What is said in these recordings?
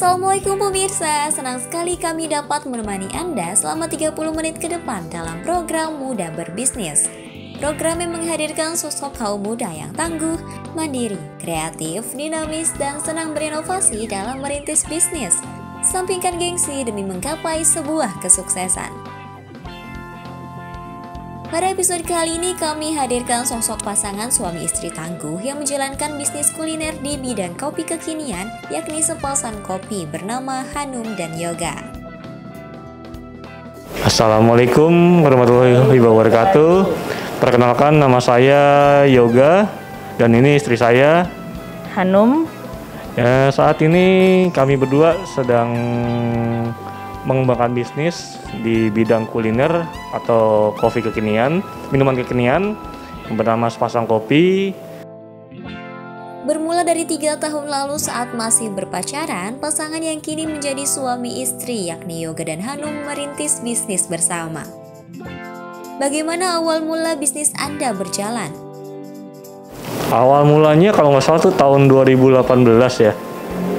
Assalamualaikum pemirsa, senang sekali kami dapat menemani Anda selama 30 menit ke depan dalam program Muda Berbisnis. Program yang menghadirkan sosok kaum muda yang tangguh, mandiri, kreatif, dinamis, dan senang berinovasi dalam merintis bisnis. Sampingkan gengsi demi menggapai sebuah kesuksesan. Pada episode kali ini kami hadirkan sosok pasangan suami istri tangguh yang menjalankan bisnis kuliner di bidang kopi kekinian, yakni sepasang kopi bernama Hanum dan Yoga. Assalamualaikum warahmatullahi wabarakatuh. Perkenalkan, nama saya Yoga dan ini istri saya Hanum. Saat ini kami berdua sedang mengembangkan bisnis di bidang kuliner atau kopi kekinian, minuman kekinian yang bernama Sepasang Kopi. Bermula dari 3 tahun lalu saat masih berpacaran, pasangan yang kini menjadi suami istri yakni Yoga dan Hanum merintis bisnis bersama. Bagaimana awal mula bisnis Anda berjalan? Awal mulanya kalau nggak salah tuh tahun 2018 ya.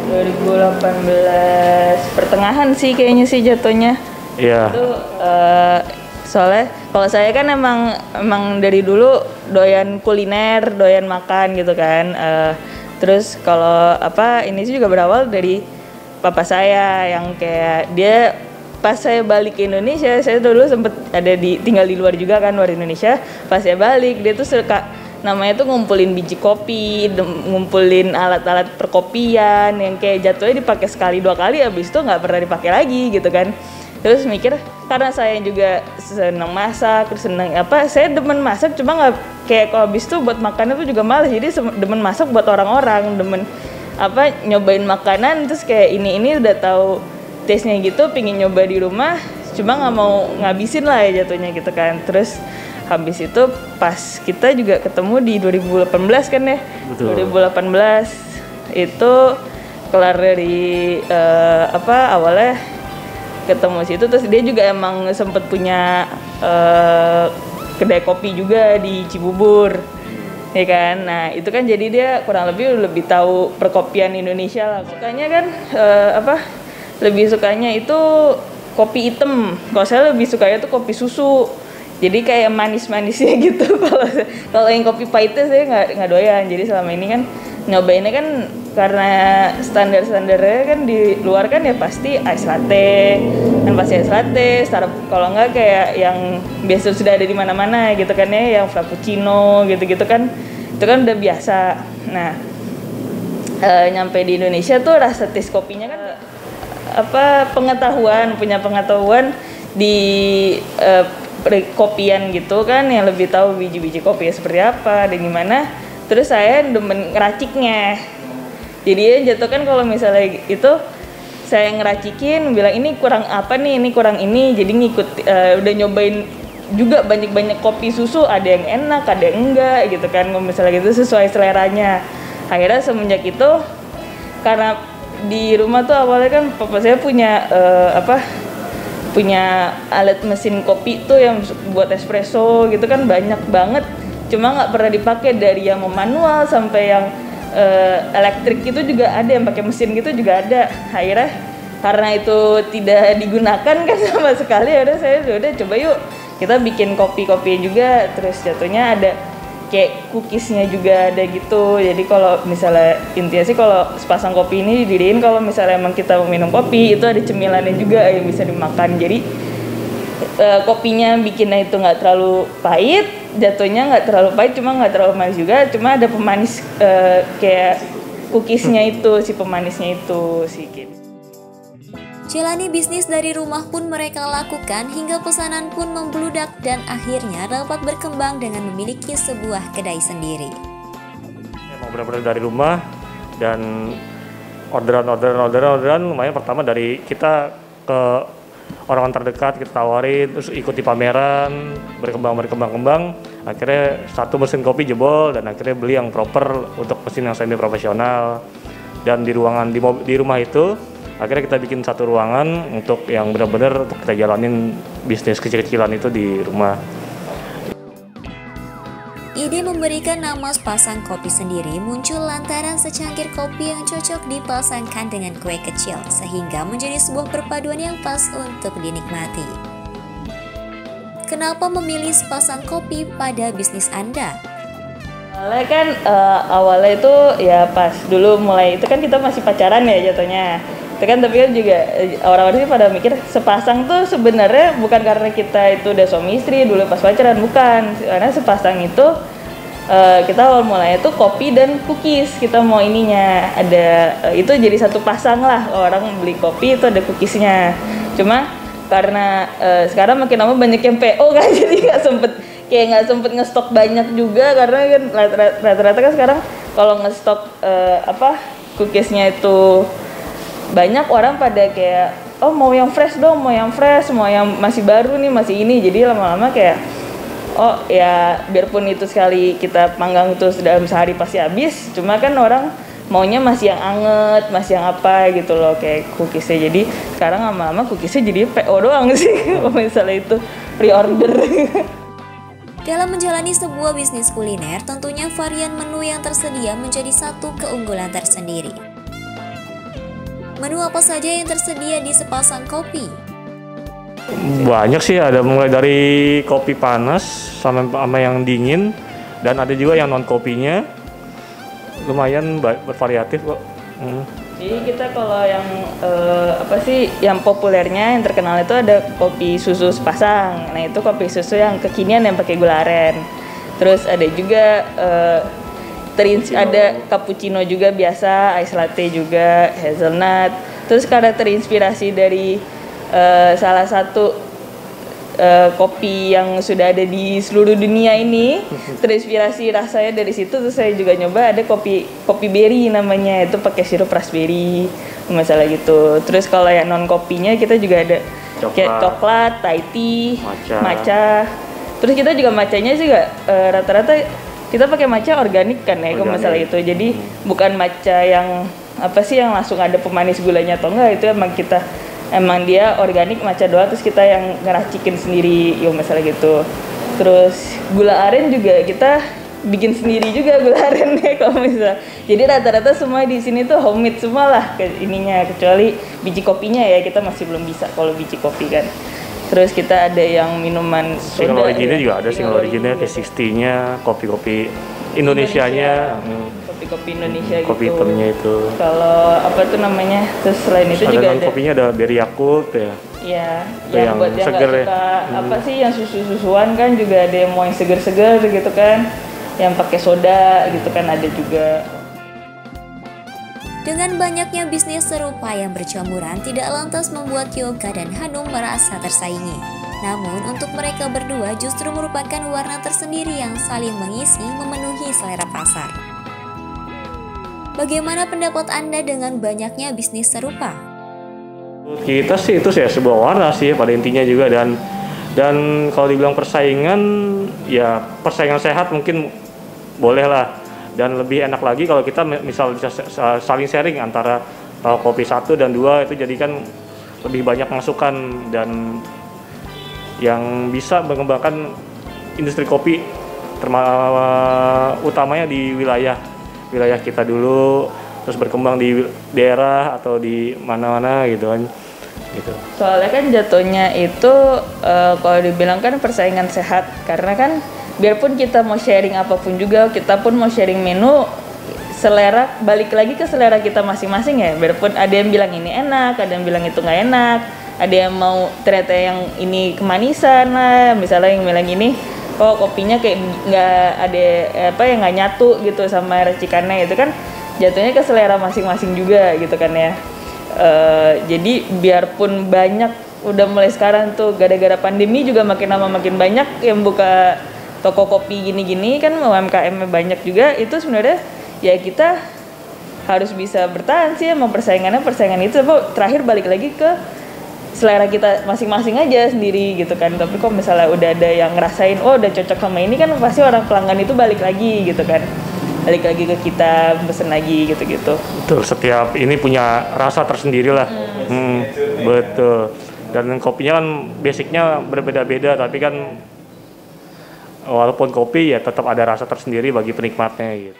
2018 pertengahan sih kayaknya sih jatuhnya. Iya. Itu soalnya kalau saya kan emang dari dulu doyan kuliner, doyan makan gitu kan. Terus kalau ini sih juga berawal dari papa saya yang kayak dia pas saya balik ke Indonesia, saya dulu sempet tinggal di luar juga kan, luar Indonesia. Pas saya balik dia tuh suka namanya tuh ngumpulin biji kopi, ngumpulin alat-alat perkopian yang kayak jatuhnya dipakai sekali 2 kali, habis itu nggak pernah dipakai lagi gitu kan. Terus mikir karena saya juga senang masak, saya demen masak, cuma nggak kayak kalau habis itu buat makannya tuh juga males, jadi demen masak buat orang-orang, demen nyobain makanan, terus kayak ini udah tahu taste-nya gitu, pingin nyoba di rumah, cuma nggak mau ngabisin lah ya jatuhnya gitu kan. Terus habis itu pas kita juga ketemu di 2018 kan ya. Betul. 2018 itu kelar dari awalnya ketemu situ, terus dia juga emang sempet punya kedai kopi juga di Cibubur. Ya kan? Nah, itu kan jadi dia kurang lebih tahu perkopian Indonesia lah. Sukanya kan lebih sukanya itu kopi hitam. Kalau saya lebih sukanya tuh kopi susu. Jadi kayak manis-manisnya gitu. Kalau yang kopi pahitnya saya nggak doyan. Jadi selama ini kan nyobainnya kan karena standar-standarnya kan di luar kan ya pasti ice latte, kalau nggak kayak yang biasa sudah ada di mana-mana gitu kan ya, yang frappuccino gitu-gitu kan, itu kan udah biasa. Nah, nyampe di Indonesia tuh rasa taste kopinya kan punya pengetahuan di kopian gitu kan, yang lebih tahu biji-biji kopi seperti apa dan gimana. Terus saya demen ngeraciknya, jadi ya jatuh kan kalau misalnya itu saya ngeracikin bilang ini kurang apa nih, ini kurang ini, jadi ngikut udah nyobain juga banyak kopi susu, ada yang enak ada yang enggak gitu kan, misalnya gitu sesuai seleranya. Akhirnya semenjak itu, karena di rumah tuh awalnya kan papa saya punya punya alat mesin kopi tuh yang buat espresso gitu kan, banyak banget, cuma nggak pernah dipakai, dari yang manual sampai yang elektrik itu juga ada, yang pakai mesin gitu juga ada. Akhirnya karena itu tidak digunakan kan sama sekali, saya udah coba yuk kita bikin kopi juga. Terus jatuhnya ada kayak cookiesnya juga ada gitu. Jadi kalau misalnya intinya sih kalau sepasang kopi ini didiriin kalau misalnya emang kita mau minum kopi, itu ada cemilannya juga yang bisa dimakan. Jadi kopinya bikinnya itu nggak terlalu pahit, jatuhnya nggak terlalu pahit, cuma nggak terlalu manis juga, cuma ada pemanis kayak cookiesnya itu, si pemanisnya itu sedikit. Jalani bisnis dari rumah pun mereka lakukan hingga pesanan pun membludak dan akhirnya dapat berkembang dengan memiliki sebuah kedai sendiri. Emang benar-benar dari rumah, dan orderan lumayan. Pertama dari kita ke orang terdekat kita tawarin, terus ikuti pameran, berkembang. Akhirnya satu mesin kopi jebol dan akhirnya beli yang proper untuk mesin yang semi profesional. Dan di rumah itu akhirnya kita bikin satu ruangan untuk yang benar-benar untuk kita jalanin bisnis kecil-kecilan itu di rumah. Ide memberikan nama sepasang kopi sendiri muncul lantaran secangkir kopi yang cocok dipasangkan dengan kue kecil sehingga menjadi sebuah perpaduan yang pas untuk dinikmati. Kenapa memilih sepasang kopi pada bisnis Anda? Awalnya kan awalnya itu ya pas dulu mulai itu kan kita masih pacaran ya jatuhnya. Itu kan tapi kan juga orang-orang sih pada mikir sepasang tuh sebenarnya bukan karena kita itu udah suami istri dulu pas pacaran, bukan. Karena sepasang itu kita awal mulanya tuh kopi dan cookies, kita mau ininya ada itu jadi satu pasang lah, orang beli kopi itu ada cookiesnya. Cuma karena sekarang makin lama banyak yang PO kan jadi nggak sempet ngestok banyak juga karena kan rata-rata kan sekarang kalau ngestok cookiesnya itu banyak orang pada kayak oh mau yang fresh dong, mau yang fresh, mau yang masih baru nih, masih ini. Jadi lama-lama kayak oh ya biarpun itu sekali kita panggang terus dalam sehari pasti habis, cuma kan orang maunya masih yang anget, masih yang apa gitu loh kayak cookiesnya. Jadi sekarang lama-lama cookiesnya jadi PO doang sih kalau misalnya itu pre-order. Dalam menjalani sebuah bisnis kuliner, tentunya varian menu yang tersedia menjadi satu keunggulan tersendiri. Menu apa saja yang tersedia di sepasang kopi? Banyak sih, ada mulai dari kopi panas sama yang dingin, dan ada juga yang non kopinya. Lumayan bervariatif kok. Jadi kita kalau yang yang populernya yang terkenal itu ada kopi susu sepasang. Nah itu kopi susu yang kekinian yang pakai gula aren. Terus ada juga ada cappuccino juga biasa, ice latte juga, hazelnut. Terus karena terinspirasi dari salah satu kopi yang sudah ada di seluruh dunia ini, terinspirasi rasanya dari situ. Terus saya juga nyoba ada kopi berry namanya, itu pakai sirup raspberry misalnya gitu. Terus kalau yang non kopinya kita juga ada kayak coklat, Thai tea, matcha. Terus kita juga matchanya juga rata-rata kita pakai matcha organik kan ya kalau masalah itu. Jadi bukan matcha yang yang langsung ada pemanis gulanya atau enggak, itu emang dia organik matcha doang, terus kita yang ngeracikin sendiri ya masalah gitu. Terus gula aren juga kita bikin sendiri juga gula aren ya kalau misalnya. Jadi rata-rata semua di sini tuh homemade semua lah ininya, kecuali biji kopinya ya kita masih belum bisa kalau biji kopi kan. Terus kita ada yang minuman soda. Single originnya juga ada, single originnya kayak 60-nya, kopi-kopi Indonesianya. Kopi Indonesia gitu. Kopi hitamnya itu. Kalau apa tuh namanya? Terus selain itu juga ada kopinya ada berry Yakult ya. Iya, yang buat yang nggak suka yang susu-susuan kan juga ada yang mau yang seger-seger gitu kan. Yang pakai soda gitu kan ada juga. Dengan banyaknya bisnis serupa yang berjamburan tidak lantas membuat Yoga dan Hanum merasa tersaingi. Namun untuk mereka berdua justru merupakan warna tersendiri yang saling mengisi memenuhi selera pasar. Bagaimana pendapat Anda dengan banyaknya bisnis serupa? Kita sih itu sebuah warna sih pada intinya juga, dan kalau dibilang persaingan ya persaingan sehat mungkin boleh lah. Dan lebih enak lagi kalau kita misal bisa saling sharing antara kopi 1 dan 2, itu jadikan lebih banyak masukan dan yang bisa mengembangkan industri kopi utamanya di wilayah kita dulu, terus berkembang di daerah atau di mana-mana gitu kan. Gitu. Soalnya kan jatuhnya itu kalau dibilang kan persaingan sehat, karena kan biarpun kita mau sharing apapun juga, kita pun mau sharing menu, selera balik lagi ke selera kita masing-masing ya. Biarpun ada yang bilang ini enak, ada yang bilang itu nggak enak, ada yang mau ternyata yang ini kemanisan lah, misalnya yang bilang ini kok kopinya kayak nggak ada yang nggak nyatu gitu sama racikannya, itu kan jatuhnya ke selera masing-masing juga gitu kan ya. Jadi biarpun banyak udah mulai sekarang tuh gara-gara pandemi juga makin lama makin banyak yang buka toko kopi gini-gini kan, UMKM banyak juga, itu sebenarnya ya kita harus bisa bertahan sih emang persaingan itu. Terakhir balik lagi ke selera kita masing-masing aja sendiri gitu kan. Tapi kok misalnya udah ada yang ngerasain oh udah cocok sama ini kan, pasti orang pelanggan itu balik lagi gitu kan, balik lagi ke kita pesen lagi gitu-gitu. Betul, setiap ini punya rasa tersendiri lah. Betul. Dan kopinya kan basicnya berbeda-beda, tapi kan walaupun kopi ya tetap ada rasa tersendiri bagi penikmatnya gitu.